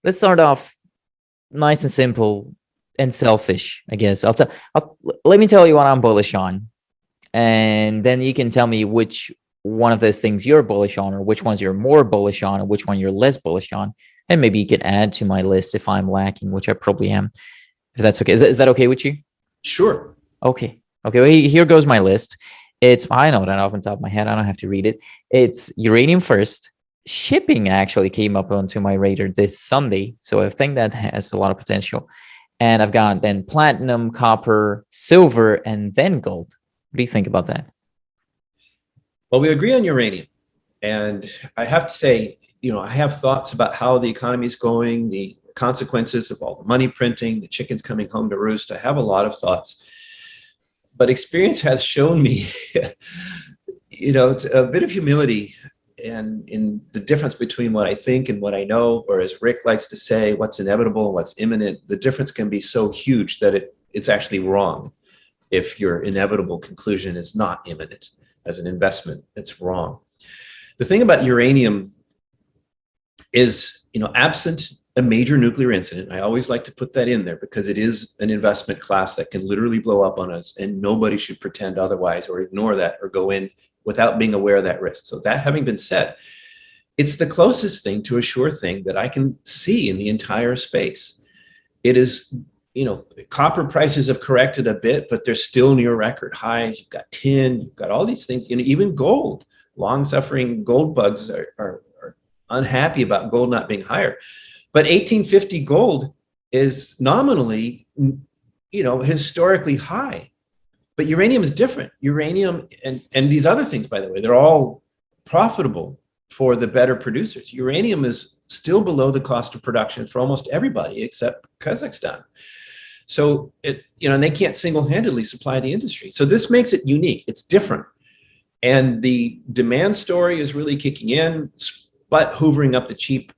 let's start off nice and simple and selfish, I guess. Let me tell you what I'm bullish on, and then you can tell me which one of those things you're bullish on, or which ones you're more bullish on, or which one you're less bullish on. And maybe you could add to my list if I'm lacking, which I probably am. If that's okay. Is that okay with you? Sure. Okay. Okay. Well, here goes my list. I know that off the top of my head. I don't have to read it. It's uranium first. Shipping actually came up onto my radar this Sunday. So I think that has a lot of potential. And I've got then platinum, copper, silver, and then gold. What do you think about that? Well, we agree on uranium. And I have to say, I have thoughts about how the economy is going, the consequences of all the money printing, the chickens coming home to roost. I have a lot of thoughts. But experience has shown me, a bit of humility and in the difference between what I think and what I know, or as Rick likes to say, what's inevitable and what's imminent. The difference can be so huge that it's actually wrong if your inevitable conclusion is not imminent. As an investment, it's wrong. The thing about uranium is, absent a major nuclear incident, I always like to put that in there because it is an investment class that can literally blow up on us, and nobody should pretend otherwise or ignore that or go in without being aware of that risk. So that having been said, it's the closest thing to a sure thing that I can see in the entire space. It is, copper prices have corrected a bit, but they're still near record highs. You've got tin, you've got all these things, even gold. Long-suffering gold bugs are unhappy about gold not being higher. But 1850 gold is nominally, historically high. But uranium is different. Uranium and these other things, by the way, they're all profitable for the better producers. Uranium is still below the cost of production for almost everybody except Kazakhstan. So and they can't single-handedly supply the industry. So this makes it unique. It's different. And the demand story is really kicking in, but hoovering up the cheap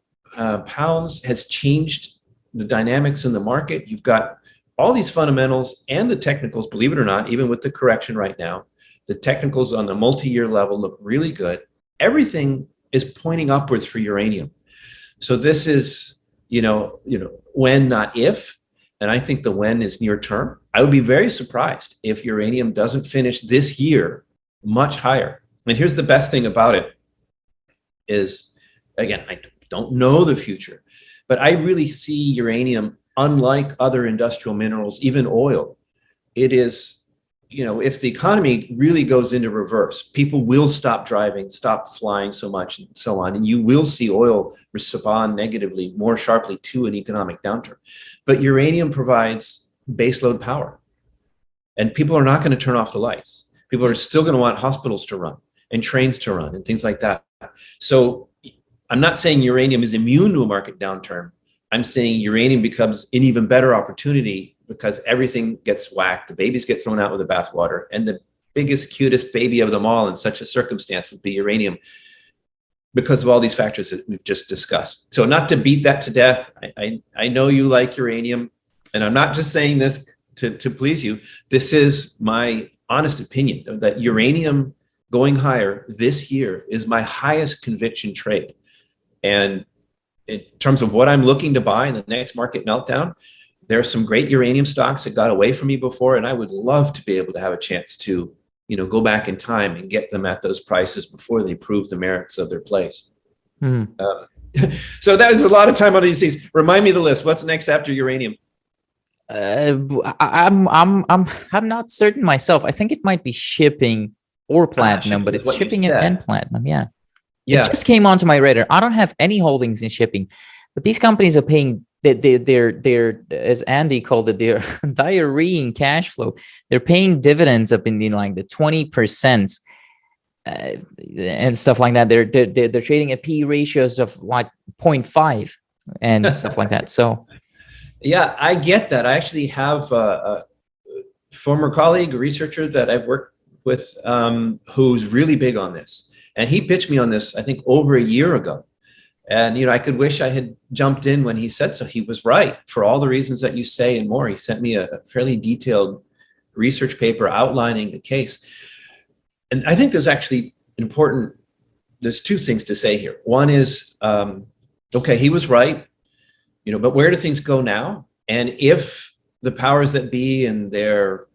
pounds has changed the dynamics in the market. You've got all these fundamentals and the technicals, believe it or not, even with the correction right now, the technicals on the multi-year level look really good. Everything is pointing upwards for uranium. So this is, when, not if. And I think the when is near term. I would be very surprised if uranium doesn't finish this year much higher. And here's the best thing about it is, again, I don't know the future, but I really see uranium, unlike other industrial minerals, even oil. It is, if the economy really goes into reverse, people will stop driving, stop flying so much, and so on. And you will see oil respond negatively, more sharply to an economic downturn. But uranium provides baseload power. And people are not going to turn off the lights. People are still going to want hospitals to run and trains to run and things like that. So I'm not saying uranium is immune to a market downturn. I'm saying uranium becomes an even better opportunity because everything gets whacked. The babies get thrown out with the bathwater. And the biggest, cutest baby of them all in such a circumstance would be uranium because of all these factors that we've just discussed. So not to beat that to death, I know you like uranium, and I'm not just saying this to please you. This is my honest opinion that uranium going higher this year is my highest conviction trade. And in terms of what I'm looking to buy in the next market meltdown, there are some great uranium stocks that got away from me before, and I would love to be able to have a chance to, go back in time and get them at those prices before they prove the merits of their place. Hmm. So that was a lot of time on these things. Remind me of the list. What's next after uranium? I'm not certain myself. I think it might be shipping or platinum, but Shipping is it's what you shipping and said. platinum. Yeah. It Yeah. just came onto my radar. I don't have any holdings in shipping, but these companies are paying. They're as Andy called it, they're diarrheaing cash flow. They're paying dividends up in like the 20%, and stuff like that. They're trading at P ratios of like 0.5 and stuff like that. So Yeah, I get that. I actually have a former colleague, a researcher that I've worked with, who's really big on this. And he pitched me on this, I think, over a year ago. And, I could wish I had jumped in when he said so. He was right for all the reasons that you say and more. He sent me a fairly detailed research paper outlining the case. And I think there's two things to say here. One is, okay, he was right. But where do things go now? And if the powers that be and their,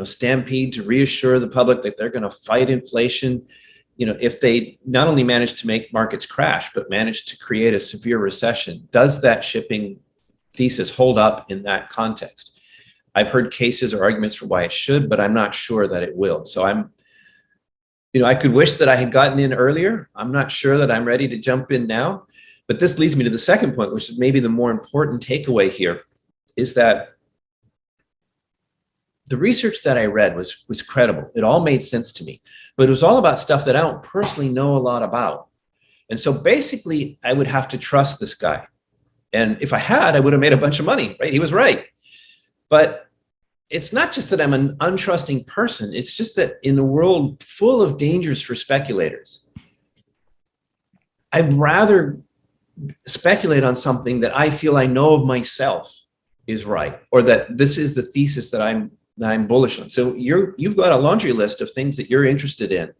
stampede to reassure the public that they're going to fight inflation, if they not only manage to make markets crash, but manage to create a severe recession, does that shipping thesis hold up in that context? I've heard cases or arguments for why it should, but I'm not sure that it will. So I could wish that I had gotten in earlier. I'm not sure that I'm ready to jump in now. But this leads me to the second point, which is maybe the more important takeaway here, is that the research that I read was credible. It all made sense to me, but it was all about stuff that I don't personally know a lot about. And so basically, I would have to trust this guy. And if I had, I would have made a bunch of money, right? He was right. But it's not just that I'm an untrusting person. It's just that in a world full of dangers for speculators, I'd rather speculate on something that I feel I know of myself is right, or that this is the thesis that I'm bullish on. So you've got a laundry list of things that you're interested in.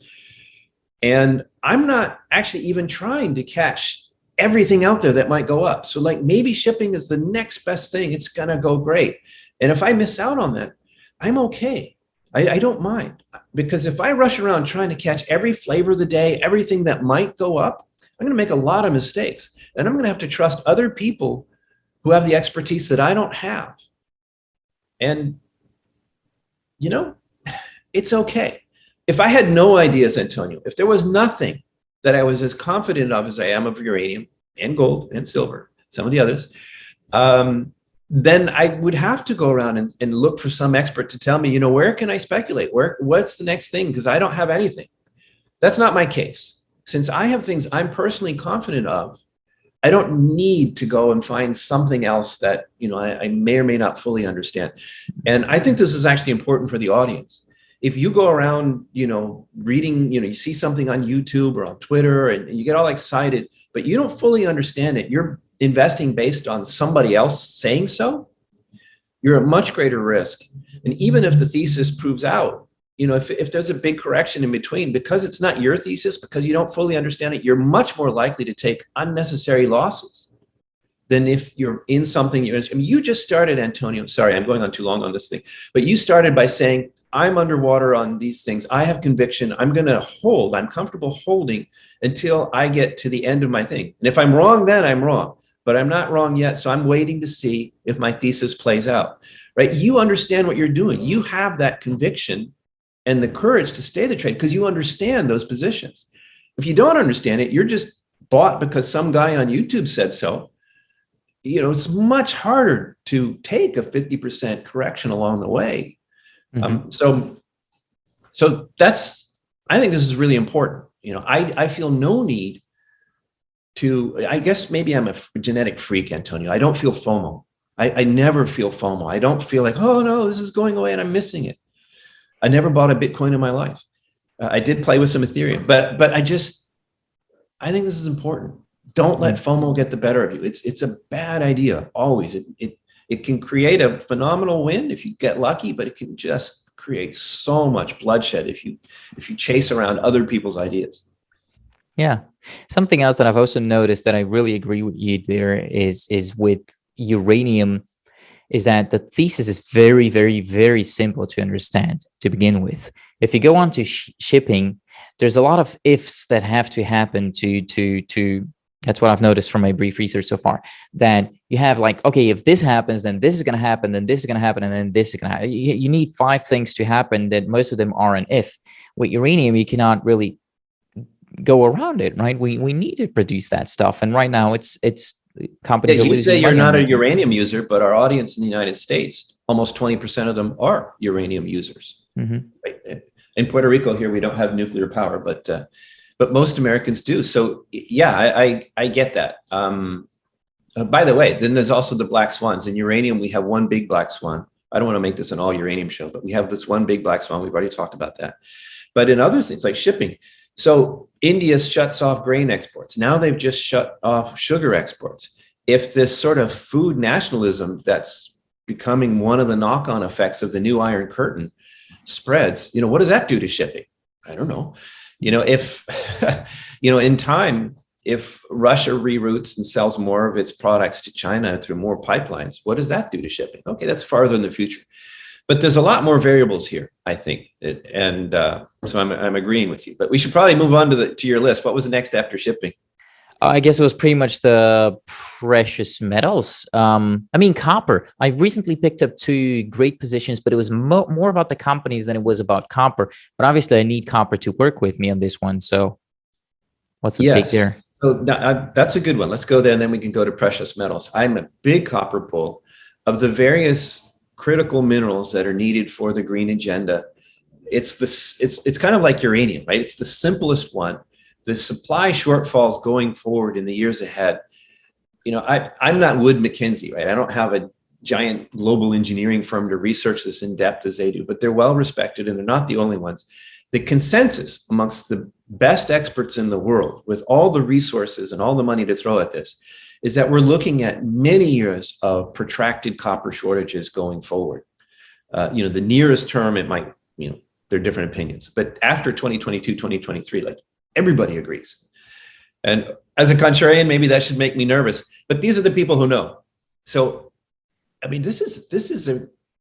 And I'm not actually even trying to catch everything out there that might go up. So like maybe shipping is the next best thing. It's going to go great. And if I miss out on that, I'm okay. I don't mind, because if I rush around trying to catch every flavor of the day, everything that might go up, I'm going to make a lot of mistakes. And I'm going to have to trust other people who have the expertise that I don't have. And, it's okay. If I had no ideas, Antonio, if there was nothing that I was as confident of as I am of uranium and gold and silver, some of the others, then I would have to go around and look for some expert to tell me, where can I speculate? What's the next thing? Because I don't have anything. That's not my case. Since I have things I'm personally confident of, I don't need to go and find something else that, I may or may not fully understand. And I think this is actually important for the audience. If you go around, reading, you see something on YouTube or on Twitter and you get all excited, but you don't fully understand it, you're investing based on somebody else saying so, you're at much greater risk. And even if the thesis proves out, if there's a big correction in between, because it's not your thesis, because you don't fully understand it, you're much more likely to take unnecessary losses than if you're in something. You just started, Antonio, sorry, I'm going on too long on this thing, but you started by saying, I'm underwater on these things. I have conviction. I'm going to hold. I'm comfortable holding until I get to the end of my thing. And if I'm wrong, then I'm wrong. But I'm not wrong yet. So I'm waiting to see if my thesis plays out, right? You understand what you're doing. You have that conviction and the courage to stay the trade because you understand those positions. If you don't understand it, you're just bought because some guy on YouTube said so. It's much harder to take a 50% correction along the way. Mm-hmm. So that's, I think this is really important. I feel no need to, I guess maybe I'm a genetic freak, Antonio. I don't feel FOMO. I never feel FOMO. I don't feel like, oh no, this is going away and I'm missing it. I never bought a Bitcoin in my life. I did play with some Ethereum, but I think this is important. Don't let FOMO get the better of you. It's a bad idea. Always. It can create a phenomenal win if you get lucky, but it can just create so much bloodshed if you chase around other people's ideas. Yeah. Something else that I've also noticed that I really agree with you there is with uranium, is that the thesis is very, very, very simple to understand to begin with. If you go on to shipping, there's a lot of ifs that have to happen to that's what I've noticed from my brief research so far, that you have like, okay, if this happens, then this is going to happen, then this is going to happen, and then this is going to happen. You need 5 things to happen that most of them are an if. With uranium, you cannot really go around it, right? We need to produce that stuff. And right now it's companies. Yeah, you say you're not a uranium user, but our audience in the United States, almost 20% of them are uranium users. Mm-hmm. Right? In Puerto Rico here, we don't have nuclear power, but most Americans do. So yeah, I get that. By the way, then there's also the black swans. In uranium, we have one big black swan. I don't want to make this an all uranium show, but we have this one big black swan. We've already talked about that. But in other things like shipping, so India shuts off grain exports. Now they've just shut off sugar exports. If this sort of food nationalism that's becoming one of the knock-on effects of the new Iron Curtain spreads, what does that do to shipping? I don't know. If, in time, if Russia reroutes and sells more of its products to China through more pipelines, what does that do to shipping? Okay, that's farther in the future. But there's a lot more variables here, I think. And so I'm agreeing with you. But we should probably move on to your list. What was the next after shipping? I guess it was pretty much the precious metals. I mean, copper. I recently picked up two great positions, but it was more about the companies than it was about copper. But obviously, I need copper to work with me on this one. So, what's the take there? So that's a good one. Let's go there, and then we can go to precious metals. I'm a big copper bull. Of the various critical minerals that are needed for the green agenda, it's kind of like uranium, right? It's the simplest one. The supply shortfalls going forward in the years ahead. I'm not Wood Mackenzie, right? I don't have a giant global engineering firm to research this in depth as they do, but they're well respected and they're not the only ones. The consensus amongst the best experts in the world, with all the resources and all the money to throw at this, is that we're looking at many years of protracted copper shortages going forward. The nearest term, it might, there are different opinions, but after 2022, 2023, like everybody agrees. And as a contrarian, maybe that should make me nervous, but these are the people who know. So, I mean, this is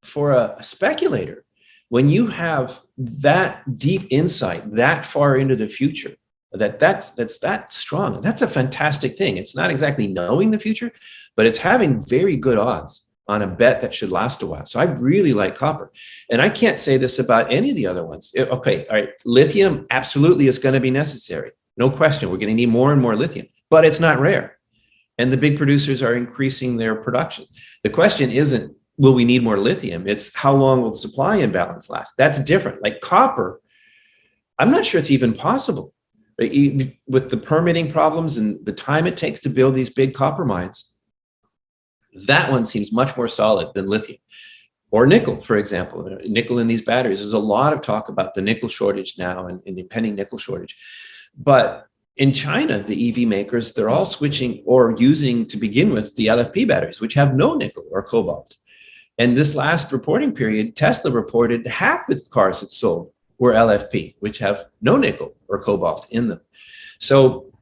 for a speculator. When you have that deep insight that far into the future, that's that strong, that's a fantastic thing. It's not exactly knowing the future, but it's having very good odds on a bet that should last a while. So I really like copper. And I can't say this about any of the other ones. Okay, all right, lithium absolutely is going to be necessary. No question, we're going to need more and more lithium, but it's not rare. And the big producers are increasing their production. The question isn't, will we need more lithium? It's how long will the supply imbalance last? That's different. Like copper, I'm not sure it's even possible. With the permitting problems and the time it takes to build these big copper mines, that one seems much more solid than lithium. Or nickel, for example. Nickel in these batteries. There's a lot of talk about the nickel shortage now and the impending nickel shortage. But in China, the EV makers, they're all switching or using, to begin with, the LFP batteries, which have no nickel or cobalt. And this last reporting period, Tesla reported half its cars it sold were LFP, which have no nickel or cobalt in them. So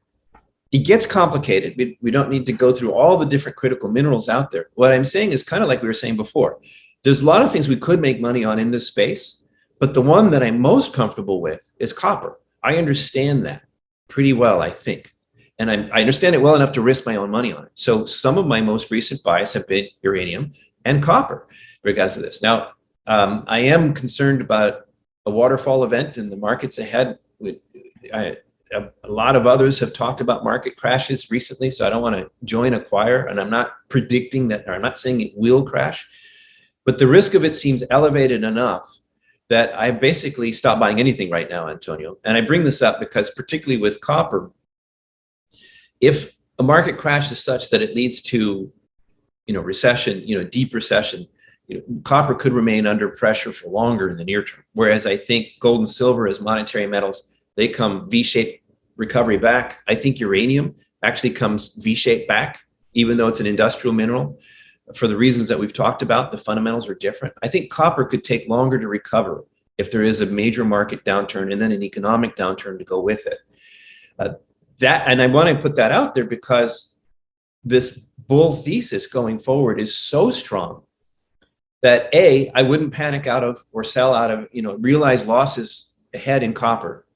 it gets complicated. We don't need to go through all the different critical minerals out there. What I'm saying is kind of like we were saying before. There's a lot of things we could make money on in this space, but the one that I'm most comfortable with is copper. I understand that pretty well, I think. And I understand it well enough to risk my own money on it. So some of my most recent buys have been uranium and copper regards to this. Now, I am concerned about a waterfall event in the markets ahead. A lot of others have talked about market crashes recently, so I don't want to join a choir, and I'm not predicting that, or I'm not saying it will crash, but the risk of it seems elevated enough that I basically stopped buying anything right now, Antonio. And I bring this up because particularly with copper, if a market crash is such that it leads to, recession, deep recession, copper could remain under pressure for longer in the near term. Whereas I think gold and silver as monetary metals, they come V-shaped recovery back. I think uranium actually comes V-shaped back, even though it's an industrial mineral. For the reasons that we've talked about, the fundamentals are different. I think copper could take longer to recover if there is a major market downturn and then an economic downturn to go with it. And I want to put that out there because this bull thesis going forward is so strong that A, I wouldn't panic out of or sell out of, realize losses ahead in copper.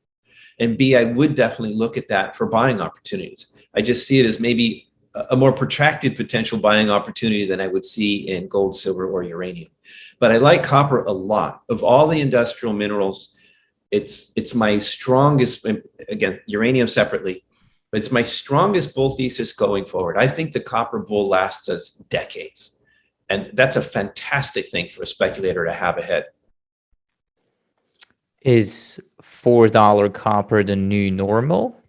And B, I would definitely look at that for buying opportunities. I just see it as maybe a more protracted potential buying opportunity than I would see in gold, silver, or uranium. But I like copper a lot. Of all the industrial minerals, it's my strongest, again, uranium separately, but it's my strongest bull thesis going forward. I think the copper bull lasts us decades. And that's a fantastic thing for a speculator to have ahead. Is $4 copper the new normal?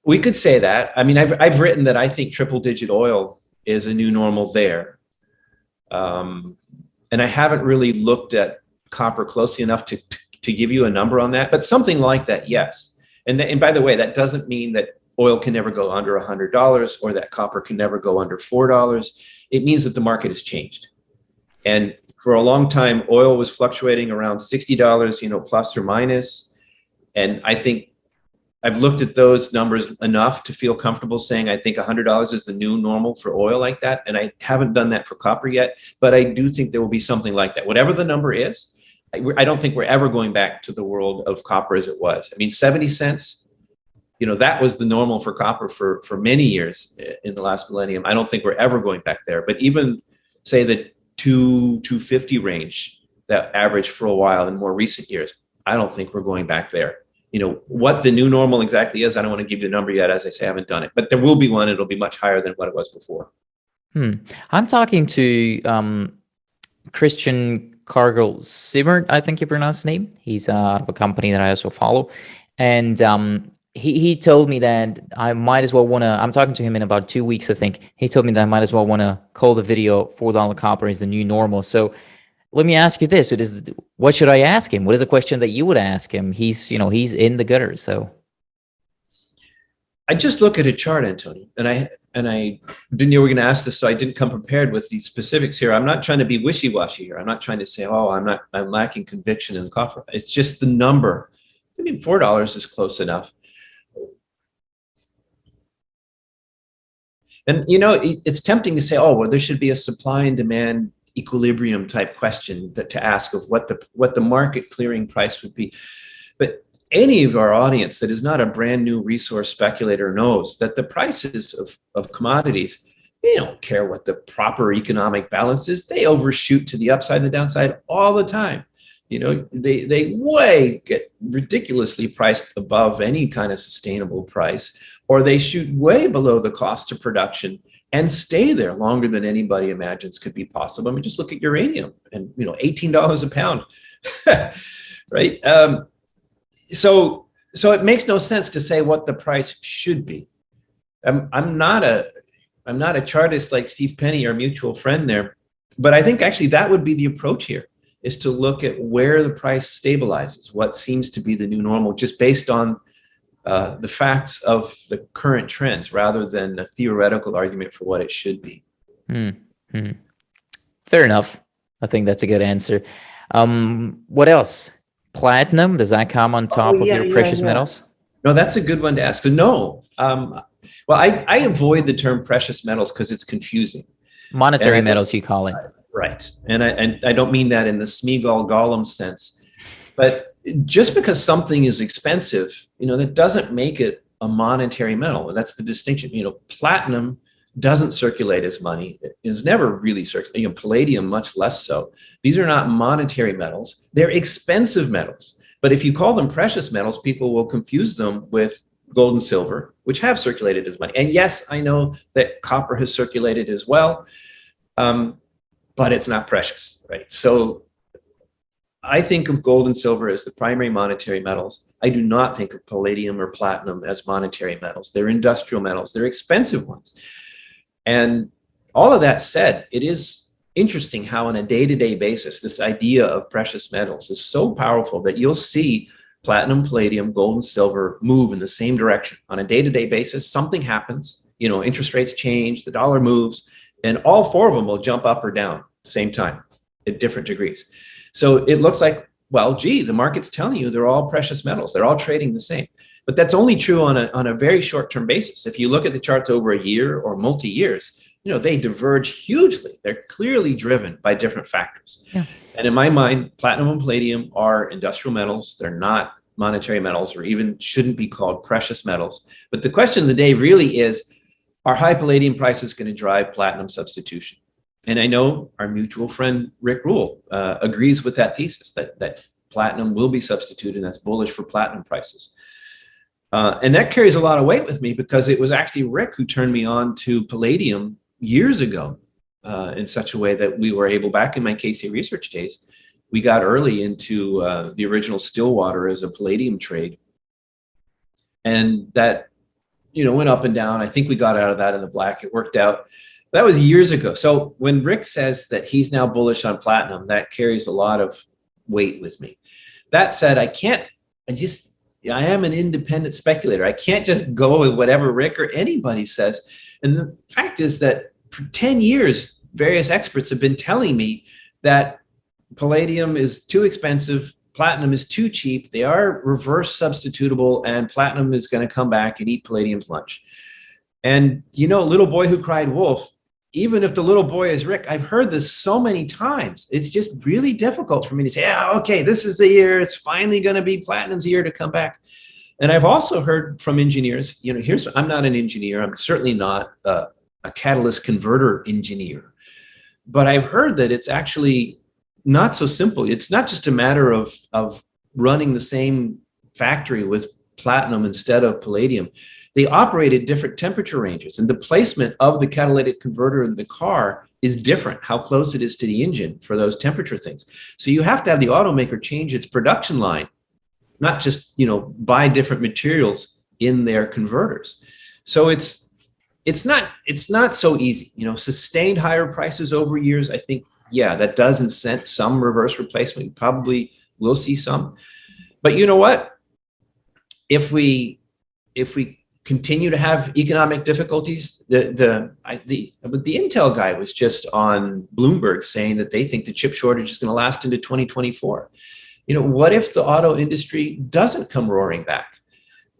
We could say that. I mean, I've written that I think triple-digit oil is a new normal there. And I haven't really looked at copper closely enough to give you a number on that, but something like that, yes. And by the way, that doesn't mean that oil can never go under $100 or that copper can never go under $4. It means that the market has changed. And for a long time, oil was fluctuating around $60, plus or minus. And I think I've looked at those numbers enough to feel comfortable saying I think $100 is the new normal for oil like that. And I haven't done that for copper yet, but I do think there will be something like that. Whatever the number is, I don't think we're ever going back to the world of copper as it was. I mean, 70 cents, that was the normal for copper for many years in the last millennium. I don't think we're ever going back there. But even say the 250 range that averaged for a while in more recent years, I don't think we're going back there. What the new normal exactly is, I don't want to give you a number yet. As I say, I haven't done it, but there will be one. It'll be much higher than what it was before. I'm talking to Christian Cargill Simmert, I think you pronounce his name. He's out of a company that I also follow. And he told me that I might as well want to, I'm talking to him in about 2 weeks, I think. He told me that I might as well want to call the video $4 copper is the new normal. So let me ask you this. What should I ask him? What is a question that you would ask him? He's in the gutter. So I just look at a chart, Antonio, and I didn't know we were going to ask this, so I didn't come prepared with these specifics here. I'm not trying to be wishy-washy here. I'm not trying to say, I'm lacking conviction in copper. It's just the number. I mean, $4 is close enough. And, it's tempting to say, there should be a supply and demand equilibrium type question to ask of what the market clearing price would be. But any of our audience that is not a brand new resource speculator knows that the prices of commodities, they don't care what the proper economic balance is. They overshoot to the upside and the downside all the time. They get ridiculously priced above any kind of sustainable price, or they shoot way below the cost of production and stay there longer than anybody imagines could be possible. I mean, just look at uranium and, $18 a pound, right? So it makes no sense to say what the price should be. I'm not a chartist like Steve Penny, our mutual friend there, but I think actually that would be the approach here, is to look at where the price stabilizes, what seems to be the new normal, just based on the facts of the current trends rather than a theoretical argument for what it should be. Fair enough. I think that's a good answer. What else? Platinum, does that come on top of your precious metals? No, that's a good one to ask. No. Well, I avoid the term precious metals because it's confusing. Monetary metals, you call it. Right. And I don't mean that in the Smeagol Gollum sense. But just because something is expensive, that doesn't make it a monetary metal. And that's the distinction. Platinum doesn't circulate as money. It is never really circulated. Palladium, much less so. These are not monetary metals. They're expensive metals. But if you call them precious metals, people will confuse them with gold and silver, which have circulated as money. And yes, I know that copper has circulated as well, but it's not precious, right? So I think of gold and silver as the primary monetary metals. I do not think of palladium or platinum as monetary metals. They're industrial metals. They're expensive ones. And all of that said, it is interesting how on a day-to-day basis, this idea of precious metals is so powerful that you'll see platinum, palladium, gold, and silver move in the same direction. On a day-to-day basis, something happens, interest rates change, the dollar moves, and all four of them will jump up or down at the same time at different degrees. So it looks like, the market's telling you they're all precious metals. They're all trading the same. But that's only true on a very short-term basis. If you look at the charts over a year or multi-years, they diverge hugely. They're clearly driven by different factors. Yeah. And in my mind, platinum and palladium are industrial metals. They're not monetary metals, or even shouldn't be called precious metals. But the question of the day really is, are high palladium prices going to drive platinum substitution? And I know our mutual friend, Rick Rule, agrees with that thesis, that platinum will be substituted, and that's bullish for platinum prices. And that carries a lot of weight with me, because it was actually Rick who turned me on to palladium years ago in such a way that we were able, back in my KC research days, we got early into the original Stillwater as a palladium trade. And that, went up and down. I think we got out of that in the black. It worked out. That was years ago. So when Rick says that he's now bullish on platinum, that carries a lot of weight with me. That said, I am an independent speculator. I can't just go with whatever Rick or anybody says. And the fact is that for 10 years, various experts have been telling me that palladium is too expensive platinum is too cheap. They are reverse substitutable, and platinum is going to come back and eat palladium's lunch. And, little boy who cried wolf, even if the little boy is Rick, I've heard this so many times. It's just really difficult for me to say, yeah, okay, this is the year. It's finally going to be platinum's year to come back. And I've also heard from engineers, I'm not an engineer. I'm certainly not a catalyst converter engineer. But I've heard that it's actually not so simple. It's not just a matter of running the same factory with platinum instead of palladium. They operate at different temperature ranges, and the placement of the catalytic converter in the car is different, how close it is to the engine for those temperature things. So you have to have the automaker change its production line, not just, buy different materials in their converters. So it's not so easy. Sustained higher prices over years, I think, yeah, that does incent some reverse replacement. You probably will see some. But you know what? If we continue to have economic difficulties, the Intel guy was just on Bloomberg saying that they think the chip shortage is going to last into 2024. What if the auto industry doesn't come roaring back?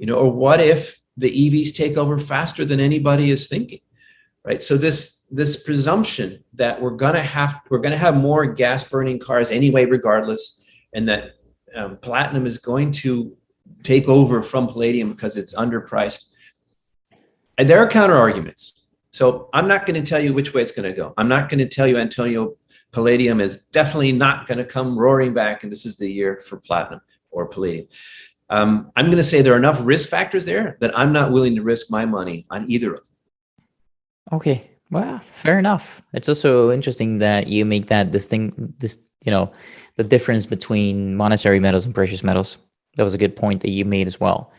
Or what if the EVs take over faster than anybody is thinking, right? So this presumption that we're going to have more gas burning cars anyway, regardless, and that platinum is going to take over from palladium because it's underpriced. And there are counter arguments. So I'm not going to tell you which way it's going to go. I'm not going to tell you, Antonio, palladium is definitely not going to come roaring back, and this is the year for platinum or palladium. I'm going to say there are enough risk factors there that I'm not willing to risk my money on either of them. Okay, well, fair enough. It's also interesting that you make that the difference between monetary metals and precious metals. That was a good point that you made as well.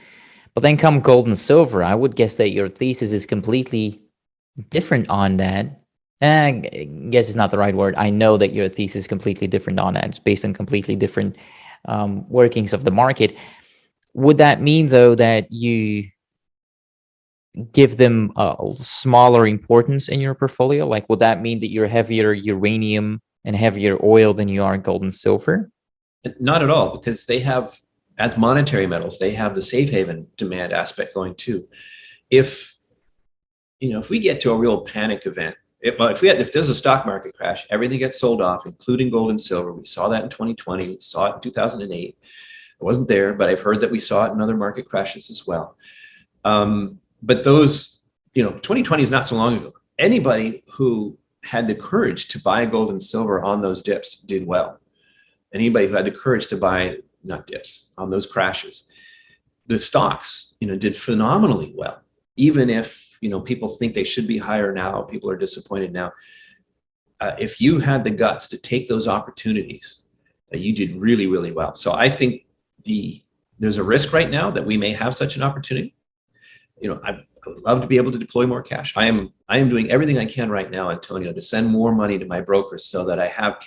But then come gold and silver, I would guess that your thesis is completely different on that. I guess it's not the right word. I know that your thesis is completely different on that. It's based on completely different workings of the market. Would that mean, though, that you give them a smaller importance in your portfolio? Like, would that mean that you're heavier uranium and heavier oil than you are gold and silver? Not at all, because they have, as monetary metals, they have the safe haven demand aspect going too. If we get to a real panic event, if there's a stock market crash, everything gets sold off, including gold and silver. We saw that in 2020. We saw it in 2008. I wasn't there, but I've heard that we saw it in other market crashes as well. But those, 2020 is not so long ago. Anybody who had the courage to buy gold and silver on those dips did well. Anybody who had the courage to buy, not dips, on those crashes, the stocks, did phenomenally well. Even if, people think they should be higher now, people are disappointed now. If you had the guts to take those opportunities, you did really, really well. So I think there's a risk right now that we may have such an opportunity. I would love to be able to deploy more cash. I am doing everything I can right now, Antonio, to send more money to my brokers so that I have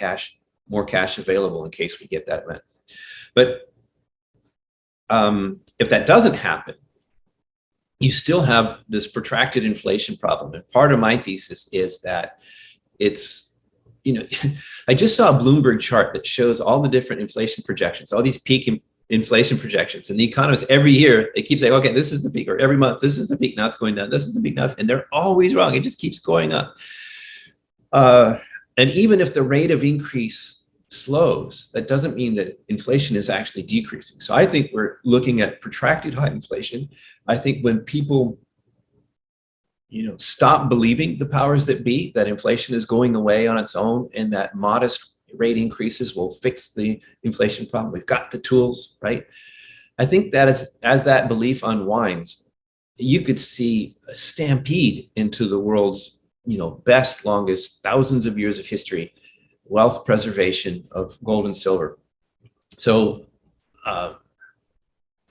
more cash available in case we get that event. But if that doesn't happen, you still have this protracted inflation problem. And part of my thesis is that it's, I just saw a Bloomberg chart that shows all the different inflation projections, all these peak inflation projections. And the economists every year, they keep saying, okay, this is the peak, or every month, this is the peak, now it's going down, this is the peak now, and they're always wrong. It just keeps going up. And even if the rate of increase slows, that doesn't mean that inflation is actually decreasing. So I think we're looking at protracted high inflation. I think when people, stop believing the powers that be, that inflation is going away on its own and that modest rate increases will fix the inflation problem, we've got the tools, right? I think that as that belief unwinds, you could see a stampede into the world's, best, longest, thousands of years of history, wealth preservation of gold and silver. So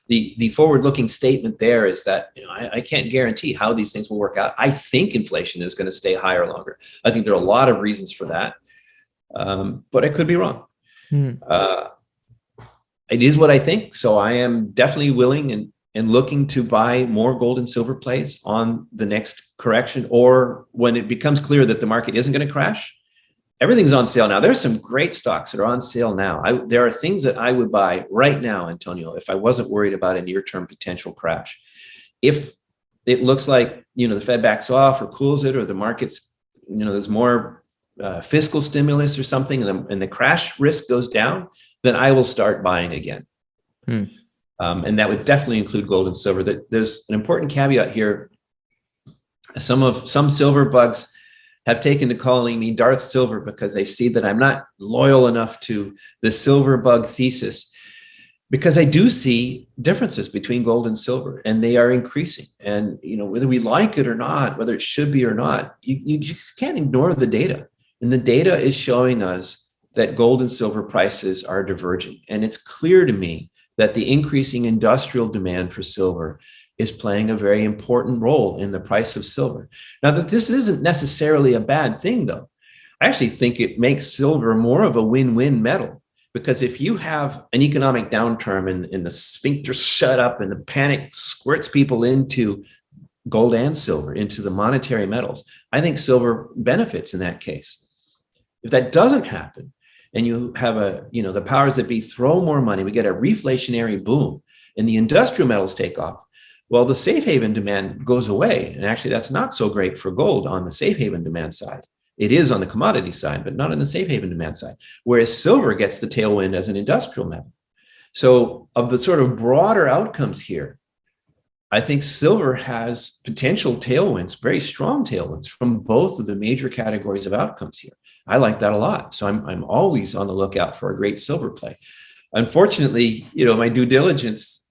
the forward-looking statement there is that I can't guarantee how these things will work out. I think inflation is going to stay higher longer. I think there are a lot of reasons for that, but I could be wrong. It is what I think. So I am definitely willing and looking to buy more gold and silver plays on the next correction, or when it becomes clear that the market isn't going to crash. Everything's on sale now. There's some great stocks that are on sale now. There are things that I would buy right now, Antonio, if I wasn't worried about a near-term potential crash. If it looks like, the Fed backs off or cools it, or the market's, there's more fiscal stimulus or something, and the crash risk goes down, then I will start buying again. And that would definitely include gold and silver. There's an important caveat here. Some silver bugs have taken to calling me Darth Silver because they see that I'm not loyal enough to the silver bug thesis, because I do see differences between gold and silver, and they are increasing. And whether we like it or not, whether it should be or not, you can't ignore the data. And the data is showing us that gold and silver prices are diverging. And it's clear to me that the increasing industrial demand for silver is playing a very important role in the price of silver. Now, that this isn't necessarily a bad thing, though. I actually think it makes silver more of a win-win metal, because if you have an economic downturn and the sphincters shut up and the panic squirts people into gold and silver, into the monetary metals, I think silver benefits in that case. If that doesn't happen, and you have the powers that be throw more money, we get a reflationary boom, and the industrial metals take off, well, the safe haven demand goes away. And actually, that's not so great for gold on the safe haven demand side. It is on the commodity side, but not on the safe haven demand side, whereas silver gets the tailwind as an industrial metal. So of the sort of broader outcomes here, I think silver has potential tailwinds, very strong tailwinds from both of the major categories of outcomes here. I like that a lot. So I'm always on the lookout for a great silver play. Unfortunately, my due diligence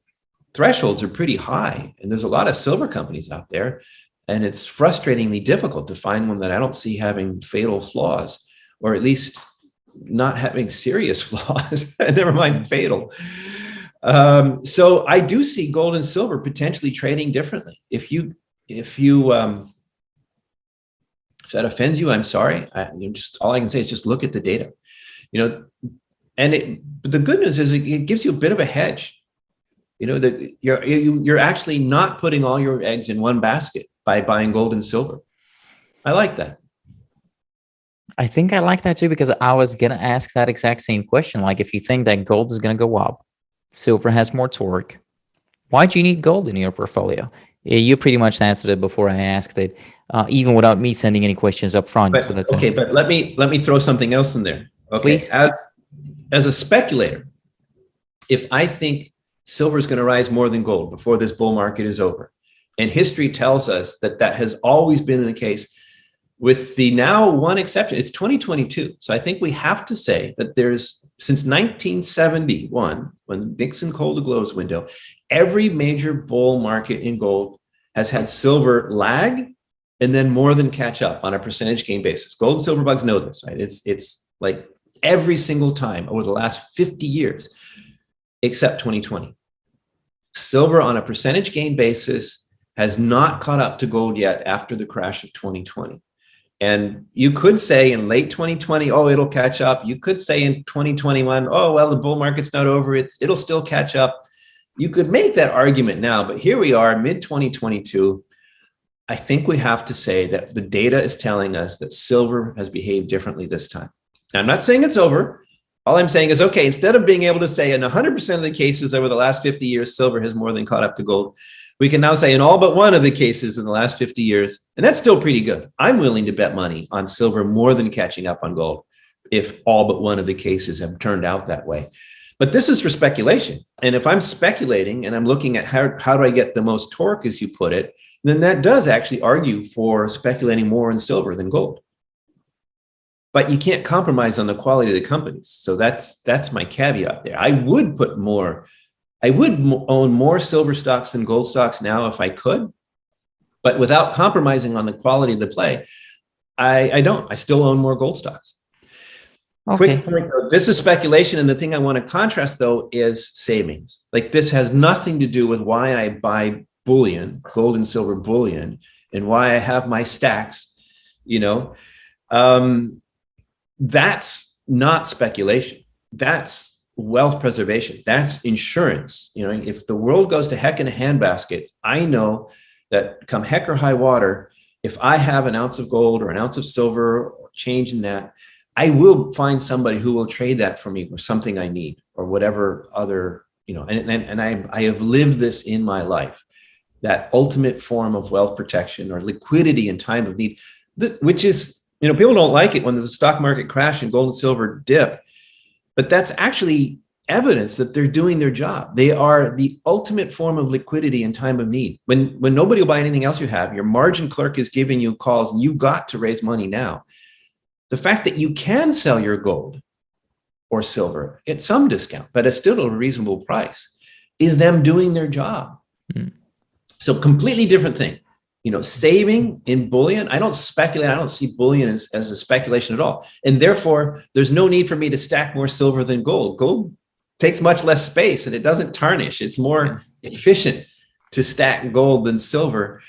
thresholds are pretty high, and there's a lot of silver companies out there, and it's frustratingly difficult to find one that I don't see having fatal flaws, or at least not having serious flaws, never mind fatal. So I do see gold and silver potentially trading differently. If that offends you, I'm sorry. Just all I can say is just look at the data, but the good news is it gives you a bit of a hedge. That you're actually not putting all your eggs in one basket by buying gold and silver. I like that. I think I like that too, because I was going to ask that exact same question. Like, if you think that gold is going to go up, silver has more torque, why do you need gold in your portfolio? You pretty much answered it before I asked it, even without me sending any questions up front. So that's okay. But let me throw something else in there. Okay. Please. As a speculator, if I think silver is going to rise more than gold before this bull market is over, and history tells us that has always been the case, with the now one exception, it's 2022. So I think we have to say that since 1971, when Nixon called the close window, every major bull market in gold has had silver lag and then more than catch up on a percentage gain basis. Gold and silver bugs know this, right? It's like every single time over the last 50 years, except 2020. Silver on a percentage gain basis has not caught up to gold yet after the crash of 2020. And you could say in late 2020, oh, it'll catch up. You could say in 2021, oh, well, the bull market's not over. It'll still catch up. You could make that argument now, but here we are, mid-2022. I think we have to say that the data is telling us that silver has behaved differently this time. Now, I'm not saying it's over. All I'm saying is, okay, instead of being able to say in 100% of the cases over the last 50 years, silver has more than caught up to gold, we can now say in all but one of the cases in the last 50 years, and that's still pretty good. I'm willing to bet money on silver more than catching up on gold if all but one of the cases have turned out that way. But this is for speculation. And if I'm speculating and I'm looking at how do I get the most torque, as you put it, then that does actually argue for speculating more in silver than gold. But you can't compromise on the quality of the companies. So that's my caveat there. I would own more silver stocks than gold stocks now if I could, but without compromising on the quality of the play, I don't. I still own more gold stocks. Okay. Quick point, though, this is speculation, and the thing I want to contrast, though, is savings. Like, this has nothing to do with why I buy bullion, gold and silver bullion, and why I have my stacks. That's not speculation. That's wealth preservation. That's insurance. If the world goes to heck in a handbasket, I know that come heck or high water, if I have an ounce of gold or an ounce of silver or change in that, I will find somebody who will trade that for me for something I need or whatever other, and I have lived this in my life, that ultimate form of wealth protection or liquidity in time of need, which is, people don't like it when there's a stock market crash and gold and silver dip, but that's actually evidence that they're doing their job. They are the ultimate form of liquidity in time of need. When nobody will buy anything else you have, your margin clerk is giving you calls and you got to raise money now. The fact that you can sell your gold or silver at some discount, but it's still a reasonable price, is them doing their job. Mm. So completely different thing. Saving in bullion, I don't speculate. I don't see bullion as a speculation at all. And therefore, there's no need for me to stack more silver than gold. Gold takes much less space and it doesn't tarnish. It's more efficient to stack gold than silver.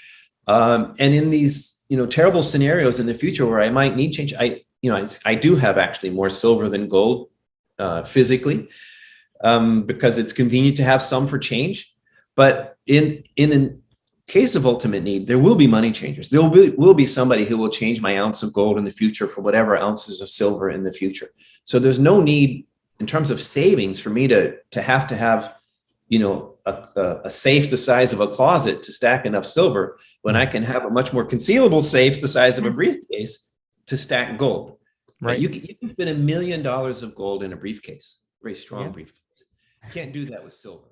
And in these, terrible scenarios in the future where I might need change, I do have actually more silver than gold physically because it's convenient to have some for change. But in case of ultimate need, there will be money changers. There will be somebody who will change my ounce of gold in the future for whatever ounces of silver in the future. So there's no need in terms of savings for me to have, a safe the size of a closet to stack enough silver when I can have a much more concealable safe the size of a briefcase to stack gold. Right? You can fit $1 million of gold in a briefcase, very strong briefcase. You can't do that with silver.